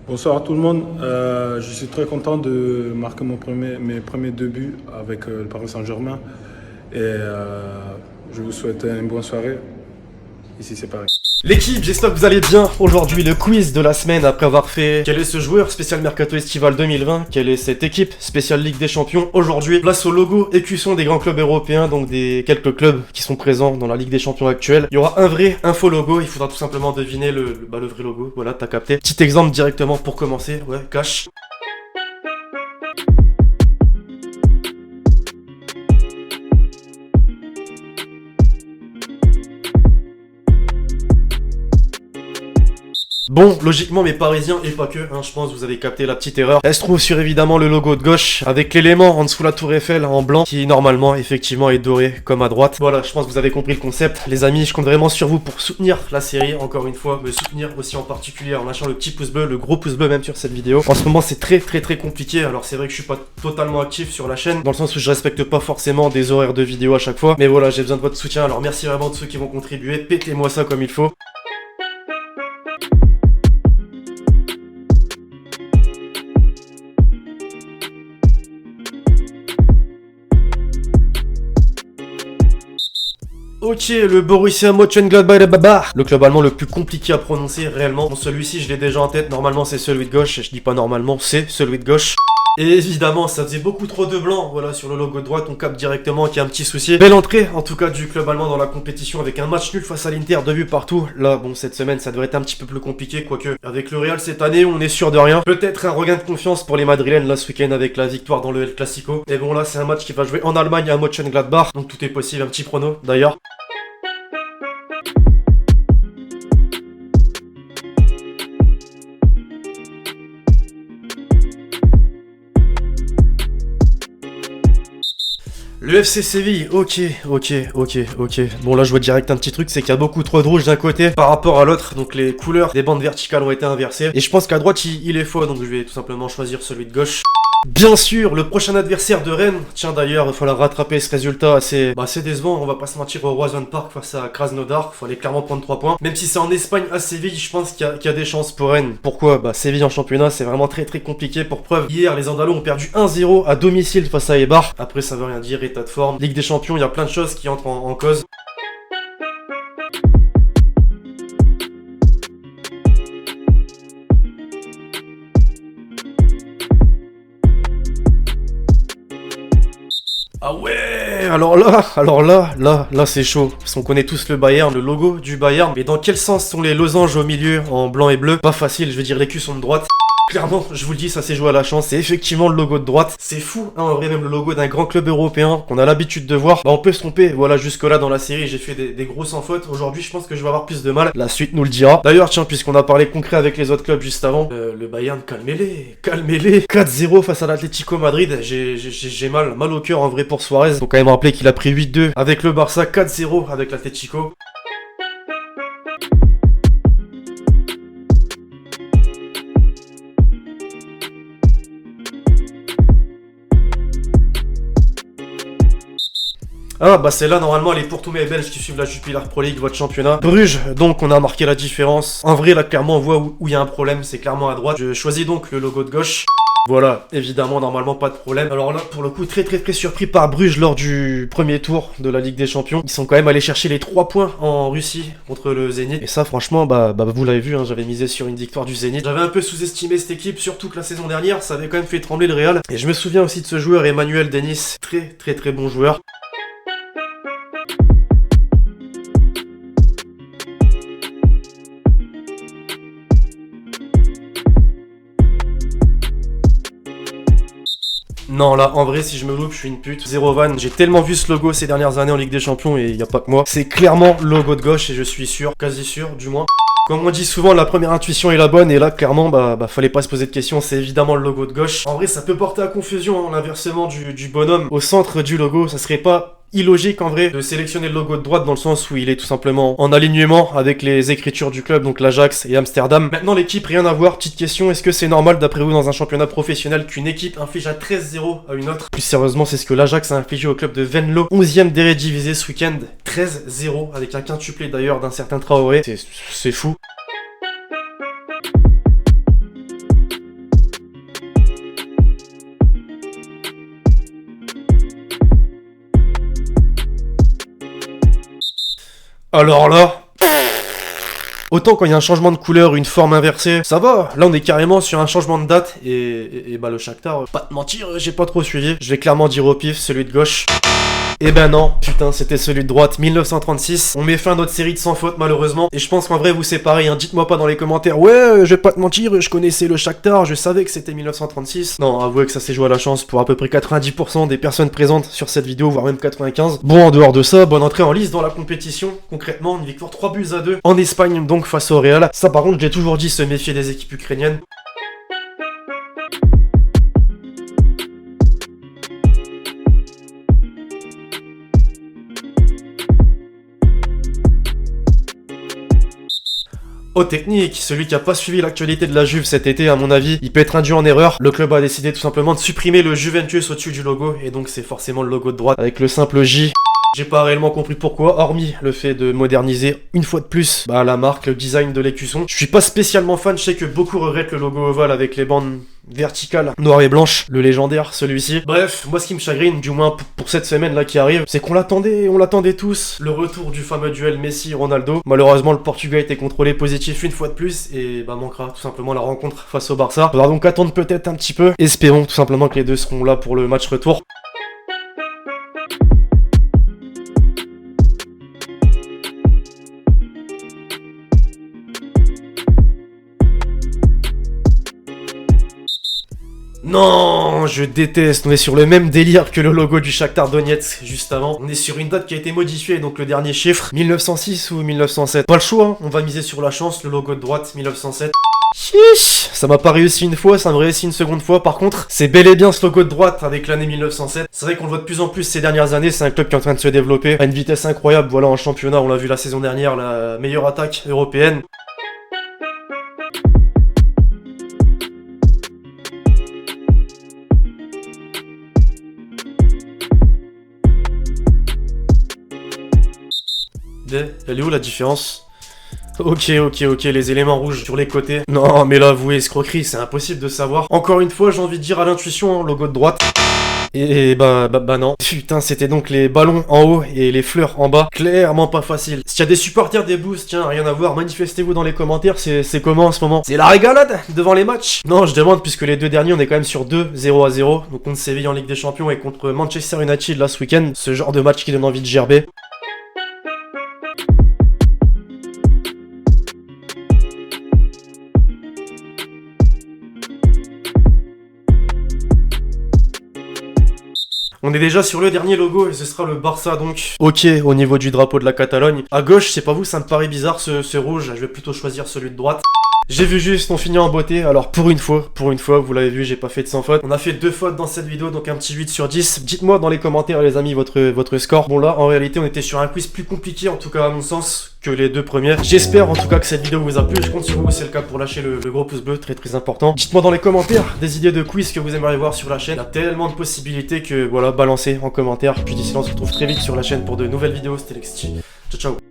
Bonsoir à tout le monde. Je suis très content de marquer mes premiers débuts avec le Paris Saint-Germain. Je vous souhaite une bonne soirée. Ici, c'est Paris. L'équipe, j'espère que vous allez bien. Aujourd'hui, le quiz de la semaine après avoir fait quel est ce joueur spécial Mercato Estival 2020, quelle est cette équipe spéciale Ligue des Champions. Aujourd'hui, place au logo écusson des grands clubs européens, donc des quelques clubs qui sont présents dans la Ligue des Champions actuelle. Il y aura un vrai, un faux logo. Il faudra tout simplement deviner le vrai logo. Voilà, t'as capté. Petit exemple directement pour commencer. Ouais, cash. Bon, logiquement, mes Parisiens, et pas que, je pense que vous avez capté la petite erreur. Elle se trouve sur évidemment le logo de gauche, avec l'élément en dessous la tour Eiffel en blanc, qui normalement, effectivement, est doré comme à droite. Voilà, je pense que vous avez compris le concept. Les amis, je compte vraiment sur vous pour soutenir la série, encore une fois, me soutenir aussi en particulier en lâchant le petit pouce bleu, le gros pouce bleu même sur cette vidéo. En ce moment, c'est très compliqué, alors c'est vrai que je suis pas totalement actif sur la chaîne, dans le sens où je respecte pas forcément des horaires de vidéo à chaque fois. Mais voilà, j'ai besoin de votre soutien, alors merci vraiment de ceux qui vont contribuer, pétez-moi ça comme il faut. Ok, le Borussia Mönchengladbach, le club allemand le plus compliqué à prononcer réellement. Bon, celui-ci, je l'ai déjà en tête. Normalement, c'est celui de gauche. Je dis pas normalement, c'est celui de gauche. Et évidemment, ça faisait beaucoup trop de blanc. Voilà, sur le logo de droite, on capte directement qu'il y a un petit souci. Belle entrée, en tout cas, du club allemand dans la compétition avec un match nul face à l'Inter, 2 buts partout. Là, bon, cette semaine, ça devrait être un petit peu plus compliqué, quoique avec le Real cette année, on est sûr de rien. Peut-être un regain de confiance pour les Madrilènes là ce week-end avec la victoire dans le El Clasico. Et bon, là, c'est un match qui va jouer en Allemagne à Mönchengladbach, donc tout est possible. Un petit prono d'ailleurs. Le FC Séville, ok. Bon là je vois direct un petit truc, c'est qu'il y a beaucoup trop de rouge d'un côté par rapport à l'autre, donc les couleurs des bandes verticales ont été inversées. Et je pense qu'à droite il est faux, donc je vais tout simplement choisir celui de gauche. Bien sûr, le prochain adversaire de Rennes. Tiens d'ailleurs, il va falloir rattraper ce résultat assez décevant. On va pas se mentir, au Roazhon Park face à Krasnodar. Il fallait clairement prendre 3 points. Même si c'est en Espagne à Séville, je pense qu'il y a des chances pour Rennes. Pourquoi? Séville en championnat, c'est vraiment très compliqué. Pour preuve, hier, les Andalous ont perdu 1-0 à domicile face à Eibar. Après, ça veut rien dire, état de forme. Ligue des Champions, il y a plein de choses qui entrent en cause. Ah ouais, alors là c'est chaud. Parce qu'on connaît tous le Bayern, le logo du Bayern. Mais dans quel sens sont les losanges au milieu en blanc et bleu? Pas facile, je veux dire les culs sont de droite. Clairement, je vous le dis, ça s'est joué à la chance. C'est effectivement le logo de droite. C'est fou, en vrai, même le logo d'un grand club européen qu'on a l'habitude de voir. On peut se tromper. Voilà, jusque-là dans la série, j'ai fait des gros sans faute. Aujourd'hui, je pense que je vais avoir plus de mal. La suite nous le dira. D'ailleurs, tiens, puisqu'on a parlé concret avec les autres clubs juste avant, le Bayern, calmez-les. 4-0 face à l'Atlético Madrid. J'ai mal au cœur en vrai pour Suarez. Faut quand même rappeler qu'il a pris 8-2 avec le Barça, 4-0 avec l'Atlético. C'est là, normalement, elle est pour tous mes Belges qui suivent la Jupiler Pro League, votre championnat. Bruges, donc, on a marqué la différence. En vrai, là, clairement, on voit où il y a un problème, c'est clairement à droite. Je choisis donc le logo de gauche. Voilà, évidemment, normalement, pas de problème. Alors là, pour le coup, très surpris par Bruges lors du premier tour de la Ligue des Champions. Ils sont quand même allés chercher les 3 points en Russie contre le Zénith. Et ça, franchement, vous l'avez vu, j'avais misé sur une victoire du Zénith. J'avais un peu sous-estimé cette équipe, surtout que la saison dernière, ça avait quand même fait trembler le Real. Et je me souviens aussi de ce joueur, Emmanuel Dennis. Très bon joueur. Non, là, en vrai, si je me loupe, je suis une pute. Zéro van. J'ai tellement vu ce logo ces dernières années en Ligue des Champions et y a pas que moi. C'est clairement le logo de gauche et je suis sûr, quasi sûr, du moins. Comme on dit souvent, la première intuition est la bonne, et là, clairement, fallait pas se poser de questions, c'est évidemment le logo de gauche. En vrai, ça peut porter à confusion, l'inversement du bonhomme au centre du logo, ça serait pas illogique en vrai de sélectionner le logo de droite dans le sens où il est tout simplement en alignement avec les écritures du club, donc l'Ajax et Amsterdam. Maintenant l'équipe, rien à voir, petite question, est-ce que c'est normal d'après vous dans un championnat professionnel qu'une équipe inflige à 13-0 à une autre? Plus sérieusement, c'est ce que l'Ajax a infligé au club de Venlo, 11ème d'Eredivisie ce week-end, 13-0 avec un quintuplé d'ailleurs d'un certain Traoré, c'est fou. Alors là... Autant quand il y a un changement de couleur, une forme inversée, ça va. Là, on est carrément sur un changement de date. Et bah, le Shakhtar, pas te mentir, j'ai pas trop suivi. Je vais clairement dire au pif, celui de gauche. Eh ben non, putain, c'était celui de droite, 1936. On met fin à notre série de 100 fautes, malheureusement. Et je pense qu'en vrai, vous c'est pareil, hein. Dites-moi pas dans les commentaires, ouais, je vais pas te mentir, je connaissais le Shakhtar, je savais que c'était 1936. Non, avouez que ça s'est joué à la chance pour à peu près 90% des personnes présentes sur cette vidéo, voire même 95. Bon, en dehors de ça, bonne entrée en lice dans la compétition. Concrètement, une victoire 3-2 en Espagne, donc face au Real. Ça, par contre, j'ai toujours dit se méfier des équipes ukrainiennes. Au technique, celui qui a pas suivi l'actualité de la Juve cet été, à mon avis, il peut être induit en erreur. Le club a décidé tout simplement de supprimer le Juventus au-dessus du logo, et donc c'est forcément le logo de droite avec le simple J. J'ai pas réellement compris pourquoi, hormis le fait de moderniser une fois de plus la marque, le design de l'écusson. Je suis pas spécialement fan, je sais que beaucoup regrettent le logo ovale avec les bandes verticales, noires et blanches, le légendaire, celui-ci. Bref, moi ce qui me chagrine, du moins pour cette semaine là qui arrive, c'est qu'on l'attendait tous, le retour du fameux duel Messi-Ronaldo. Malheureusement, le Portugal a été contrôlé positif une fois de plus, et manquera tout simplement la rencontre face au Barça. Faudra donc attendre peut-être un petit peu. Espérons tout simplement que les deux seront là pour le match retour. Non, je déteste, on est sur le même délire que le logo du Shakhtar Donetsk juste avant. On est sur une date qui a été modifiée, donc le dernier chiffre, 1906 ou 1907. Pas le choix, hein. On va miser sur la chance, le logo de droite, 1907. Chiche, ça m'a pas réussi une fois, ça me réussit une seconde fois. Par contre, c'est bel et bien ce logo de droite avec l'année 1907. C'est vrai qu'on le voit de plus en plus ces dernières années, c'est un club qui est en train de se développer à une vitesse incroyable. Voilà, en championnat, on l'a vu la saison dernière, la meilleure attaque européenne. Elle est où la différence? Ok, les éléments rouges sur les côtés. Non, mais là, avouez, escroquerie, c'est impossible de savoir. Encore une fois, j'ai envie de dire à l'intuition, hein, logo de droite. Et non. Putain, c'était donc les ballons en haut et les fleurs en bas. Clairement pas facile. S'il y a des supporters des Blues, tiens, rien à voir, manifestez-vous dans les commentaires, c'est comment en ce moment? C'est la régalade devant les matchs? Non, je demande, puisque les deux derniers, on est quand même sur 2-0-0. Donc contre Séville en Ligue des Champions et contre Manchester United là ce week-end. Ce genre de match qui donne envie de gerber. On est déjà sur le dernier logo et ce sera le Barça donc. Ok, au niveau du drapeau de la Catalogne. À gauche, c'est pas vous, ça me paraît bizarre ce rouge. Je vais plutôt choisir celui de droite. J'ai vu juste, on finit en beauté. Alors pour une fois, vous l'avez vu, j'ai pas fait de 100 fautes. On a fait 2 fautes dans cette vidéo, donc un petit 8 sur 10. Dites-moi dans les commentaires les amis votre score. Bon là, en réalité, on était sur un quiz plus compliqué, en tout cas à mon sens, que les 2 premières. J'espère en tout cas que cette vidéo vous a plu. Je compte sur vous, c'est le cas, pour lâcher le gros pouce bleu, très important. Dites-moi dans les commentaires des idées de quiz que vous aimeriez voir sur la chaîne. Il y a tellement de possibilités que voilà, balancez en commentaire. Puis d'ici là, on se retrouve très vite sur la chaîne pour de nouvelles vidéos. C'était Lexti. Ciao ciao.